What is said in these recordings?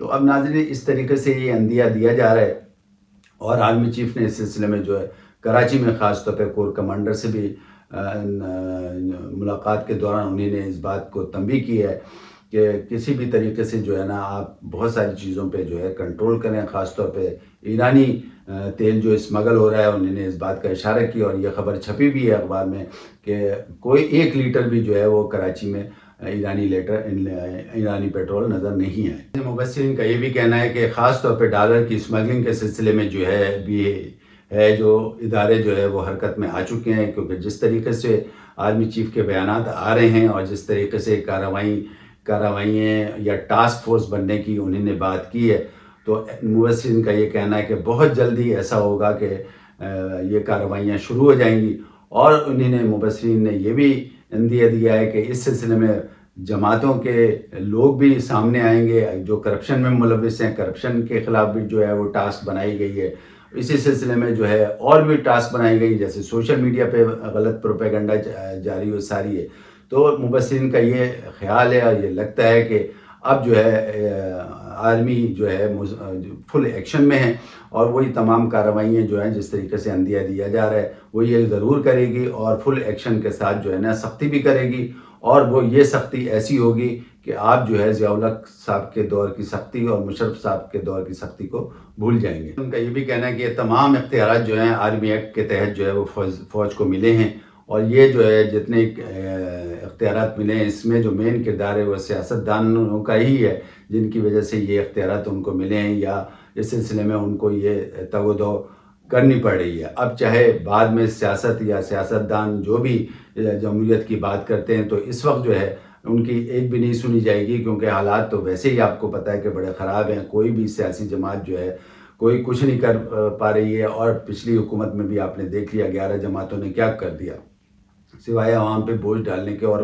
تو اب ناظرین اس طریقے سے یہ عندیہ دیا جا رہا ہے، اور آرمی چیف نے اس سلسلے میں جو ہے کراچی میں خاص طور پہ کور کمانڈر سے بھی ملاقات کے دوران انہیں نے اس بات کو تنبیہ کی ہے کہ کسی بھی طریقے سے جو ہے نا آپ بہت ساری چیزوں پہ جو ہے کنٹرول کریں، خاص طور پہ ایرانی تیل جو اسمگل ہو رہا ہے، انہوں نے اس بات کا اشارہ کیا، اور یہ خبر چھپی بھی ہے اخبار میں کہ کوئی 1 لیٹر بھی جو ہے وہ کراچی میں ایرانی پیٹرول نظر نہیں آئے۔ مبصرین کا یہ بھی کہنا ہے کہ خاص طور پہ ڈالر کی اسمگلنگ کے سلسلے میں جو ہے بھی ہے جو ادارے جو ہے وہ حرکت میں آ چکے ہیں، کیونکہ جس طریقے سے آرمی چیف کے بیانات آ رہے ہیں اور جس طریقے سے کارروائیاں یا ٹاسک فورس بننے کی انہوں نے بات کی ہے، تو مبصرین کا یہ کہنا ہے کہ بہت جلدی ایسا ہوگا کہ یہ کارروائیاں شروع ہو جائیں گی، اور انہوں نے مبصرین نے یہ بھی عندیہ دیا ہے کہ اس سلسلے میں جماعتوں کے لوگ بھی سامنے آئیں گے جو کرپشن میں ملوث ہیں، کرپشن کے خلاف بھی جو ہے وہ ٹاسک بنائی گئی ہے، اسی سلسلے میں جو ہے اور بھی ٹاسک بنائی گئی، جیسے سوشل میڈیا پہ غلط پروپیگنڈا جاری و ساری ہے۔ تو مبصرین کا یہ خیال ہے اور یہ لگتا ہے کہ اب جو ہے آرمی جو ہے فل ایکشن میں ہے، اور وہی تمام کارروائیاں جو ہیں جس طریقے سے عندیہ دیا جا رہا ہے وہ یہ ضرور کرے گی، اور فل ایکشن کے ساتھ جو ہے نا سختی بھی کرے گی، اور وہ یہ سختی ایسی ہوگی کہ آپ جو ہے ضیاء الحق صاحب کے دور کی سختی اور مشرف صاحب کے دور کی سختی کو بھول جائیں گے۔ ان کا یہ بھی کہنا ہے کہ یہ تمام اختیارات جو ہیں آرمی ایکٹ کے تحت جو ہے وہ فوج کو ملے ہیں، اور یہ جو ہے جتنے اختیارات ملے ہیں اس میں جو مین کردار ہے وہ سیاستدانوں کا ہی ہے، جن کی وجہ سے یہ اختیارات ان کو ملے ہیں، یا اس سلسلے میں ان کو یہ تگ و دو کرنی پڑ رہی ہے۔ اب چاہے بعد میں سیاست یا سیاستدان جو بھی جمہوریت کی بات کرتے ہیں، تو اس وقت جو ہے ان کی ایک بھی نہیں سنی جائے گی، کیونکہ حالات تو ویسے ہی آپ کو پتہ ہے کہ بڑے خراب ہیں، کوئی بھی سیاسی جماعت جو ہے کوئی کچھ نہیں کر پا رہی ہے، اور پچھلی حکومت میں بھی آپ نے دیکھ لیا 11 جماعتوں نے کیا کر دیا، سوائے عوام پہ بوجھ ڈالنے کے اور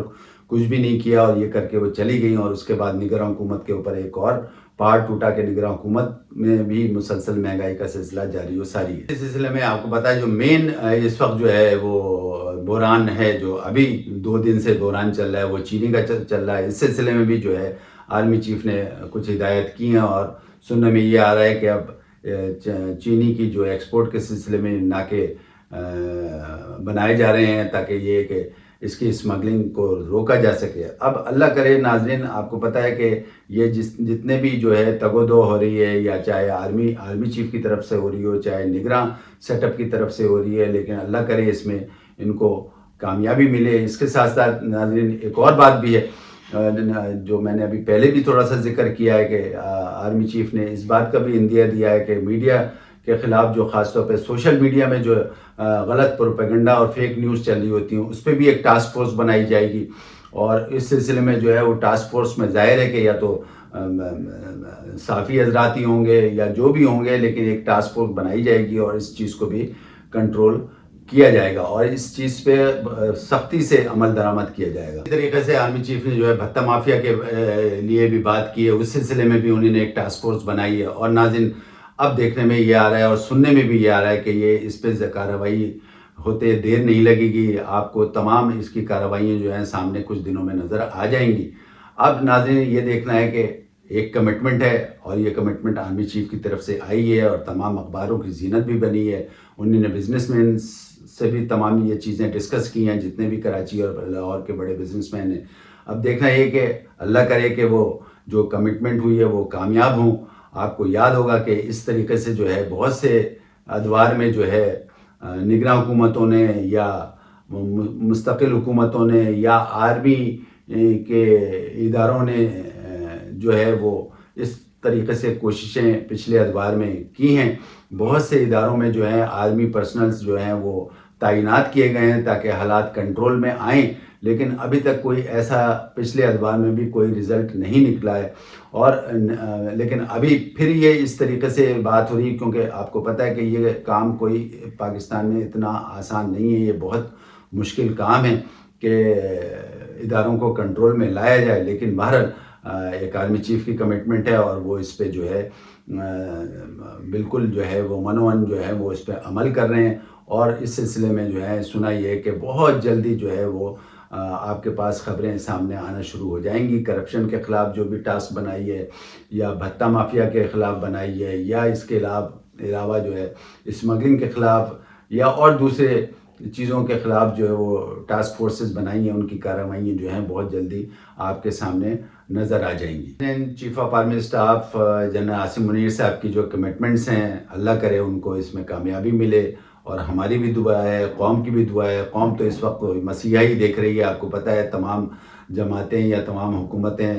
کچھ بھی نہیں کیا، اور یہ کر کے وہ چلی گئیں، اور اس کے بعد نگراں حکومت کے اوپر ایک اور پہاڑ ٹوٹا کہ نگراں حکومت میں بھی مسلسل مہنگائی کا سلسلہ جاری و ساری ہے۔ اس سلسلے میں آپ کو پتہ ہے جو مین اس وقت جو ہے وہ بحران ہے، جو ابھی 2 دن سے بحران چل رہا ہے، وہ چینی کا چل رہا ہے۔ اس سلسلے میں بھی جو ہے آرمی چیف نے کچھ ہدایت کی ہیں، اور سننے میں یہ آ رہا ہے کہ اب چینی کی جو ایکسپورٹ کے سلسلے میں ناکے بنائے جا رہے ہیں تاکہ یہ کہ اس کی اسمگلنگ کو روکا جا سکے۔ اب اللہ کرے ناظرین، آپ کو پتہ ہے کہ یہ جتنے بھی جو ہے تگ و دو ہو رہی ہے، یا چاہے آرمی چیف کی طرف سے ہو رہی ہو، چاہے نگراں سیٹ اپ کی طرف سے ہو رہی ہے، لیکن اللہ کرے اس میں ان کو کامیابی ملے۔ اس کے ساتھ ساتھ ناظرین ایک اور بات بھی ہے جو میں نے ابھی پہلے بھی تھوڑا سا ذکر کیا ہے کہ آرمی چیف نے اس بات کا بھی عندیہ دیا ہے کہ میڈیا کے خلاف جو خاص طور پہ سوشل میڈیا میں جو غلط پروپیگنڈا اور فیک نیوز چل رہی ہوتی ہیں اس پہ بھی ایک ٹاسک فورس بنائی جائے گی، اور اس سلسلے میں جو ہے وہ ٹاسک فورس میں ظاہر ہے کہ یا تو صحافی حضرات ہی ہوں گے یا جو بھی ہوں گے، لیکن ایک ٹاسک فورس بنائی جائے گی اور اس چیز کو بھی کنٹرول کیا جائے گا، اور اس چیز پہ سختی سے عمل درآمد کیا جائے گا۔ اسی طریقے سے آرمی چیف نے جو ہے بھتہ مافیا کے لیے بھی بات کی ہے، اس سلسلے میں بھی انہوں نے ایک ٹاسک فورس بنائی ہے، اور ناظرین اب دیکھنے میں یہ آ رہا ہے اور سننے میں بھی یہ آ رہا ہے کہ یہ اس پہ کارروائی ہوتے دیر نہیں لگے گی، آپ کو تمام اس کی کارروائیاں جو ہیں سامنے کچھ دنوں میں نظر آ جائیں گی۔ اب ناظرین یہ دیکھنا ہے کہ ایک کمٹمنٹ ہے، اور یہ کمٹمنٹ آرمی چیف کی طرف سے آئی ہے اور تمام اخباروں کی زینت بھی بنی ہے، انہوں نے بزنس مین سے بھی تمام یہ چیزیں ڈسکس کی ہیں، جتنے بھی کراچی اور لاہور کے بڑے بزنس مین ہیں۔ اب دیکھنا یہ کہ اللہ کرے کہ وہ جو کمٹمنٹ ہوئی ہے وہ کامیاب ہوں۔ آپ کو یاد ہوگا کہ اس طریقے سے جو ہے بہت سے ادوار میں جو ہے نگراں حکومتوں نے یا مستقل حکومتوں نے یا آرمی کے اداروں نے جو ہے وہ اس طریقے سے کوششیں پچھلے ادوار میں کی ہیں۔ بہت سے اداروں میں جو ہے آرمی پرسنلز جو ہیں وہ تعینات کیے گئے ہیں تاکہ حالات کنٹرول میں آئیں، لیکن ابھی تک کوئی ایسا پچھلے ادوار میں بھی کوئی رزلٹ نہیں نکلا ہے، اور لیکن ابھی پھر یہ اس طریقے سے بات ہو رہی ہے، کیونکہ آپ کو پتہ ہے کہ یہ کام کوئی پاکستان میں اتنا آسان نہیں ہے، یہ بہت مشکل کام ہے کہ اداروں کو کنٹرول میں لایا جائے، لیکن بہرحال ایک آرمی چیف کی کمٹمنٹ ہے اور وہ اس پہ جو ہے بالکل جو ہے وہ منوان جو ہے وہ اس پہ عمل کر رہے ہیں، اور اس سلسلے میں جو ہے سنا یہ کہ بہت جلدی جو ہے وہ آپ کے پاس خبریں سامنے آنا شروع ہو جائیں گی۔ کرپشن کے خلاف جو بھی ٹاسک بنائی ہے، یا بھتہ مافیا کے خلاف بنائی ہے، یا اس کے علاوہ جو ہے اسمگلنگ کے خلاف، یا اور دوسرے چیزوں کے خلاف جو ہے وہ ٹاسک فورسز بنائی ہیں، ان کی کارروائیاں جو ہیں بہت جلدی آپ کے سامنے نظر آ جائیں گی۔ Chief of army staff general Asim Munir صاحب کی جو کمٹمنٹس ہیں، اللہ کرے ان کو اس میں کامیابی ملے، اور ہماری بھی دعا ہے، قوم کی بھی دعا ہے۔ قوم تو اس وقت مسیحا ہی دیکھ رہی ہے، آپ کو پتہ ہے تمام جماعتیں یا تمام حکومتیں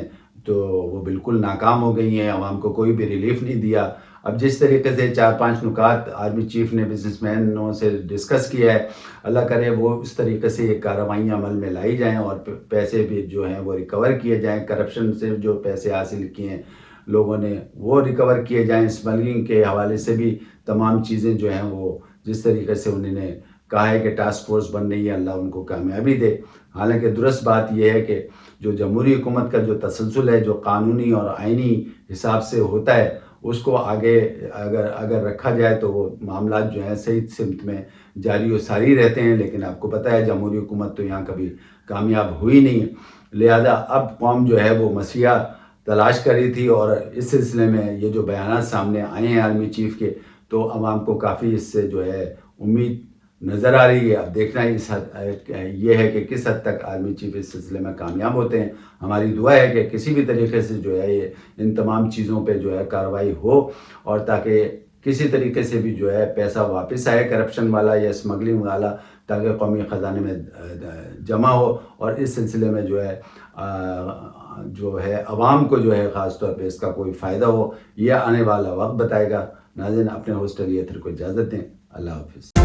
تو وہ بالکل ناکام ہو گئی ہیں، عوام کو کوئی بھی ریلیف نہیں دیا۔ اب جس طریقے سے 4-5 نکات آرمی چیف نے بزنس مینوں سے ڈسکس کیا ہے، اللہ کرے وہ اس طریقے سے یہ کارروائیاں عمل میں لائی جائیں، اور پیسے بھی جو ہیں وہ ریکور کیے جائیں، کرپشن سے جو پیسے حاصل کیے ہیں لوگوں نے وہ ریکور کیے جائیں۔ اسمگلنگ کے حوالے سے بھی تمام چیزیں جو ہیں وہ جس طریقے سے انہوں نے کہا ہے کہ ٹاسک فورس بن رہی ہے، اللہ ان کو کامیابی دے۔ حالانکہ درست بات یہ ہے کہ جو جمہوری حکومت کا جو تسلسل ہے، جو قانونی اور آئینی حساب سے ہوتا ہے، اس کو آگے اگر رکھا جائے تو وہ معاملات جو ہیں صحیح سمت میں جاری و ساری رہتے ہیں۔ لیکن آپ کو پتہ ہے جمہوری حکومت تو یہاں کبھی کامیاب ہوئی نہیں، لہذا اب قوم جو ہے وہ مسیحا تلاش کر رہی تھی، اور اس سلسلے میں یہ جو بیانات سامنے آئے ہیں آرمی چیف کے، تو عوام کو کافی اس سے جو ہے امید نظر آ رہی ہے۔ اب دیکھنا یہ ہے کہ کس حد تک آرمی چیف اس سلسلے میں کامیاب ہوتے ہیں۔ ہماری دعا ہے کہ کسی بھی طریقے سے جو ہے یہ ان تمام چیزوں پہ جو ہے کارروائی ہو، اور تاکہ کسی طریقے سے بھی جو ہے پیسہ واپس آئے کرپشن والا یا اسمگلنگ والا، تاکہ قومی خزانے میں جمع ہو، اور اس سلسلے میں جو ہے عوام کو جو ہے خاص طور پہ اس کا کوئی فائدہ ہو، یہ آنے والا وقت بتائے گا۔ ناظرین، اپنے ہوسٹ علی اطہر کو اجازت دیں۔ اللہ حافظ۔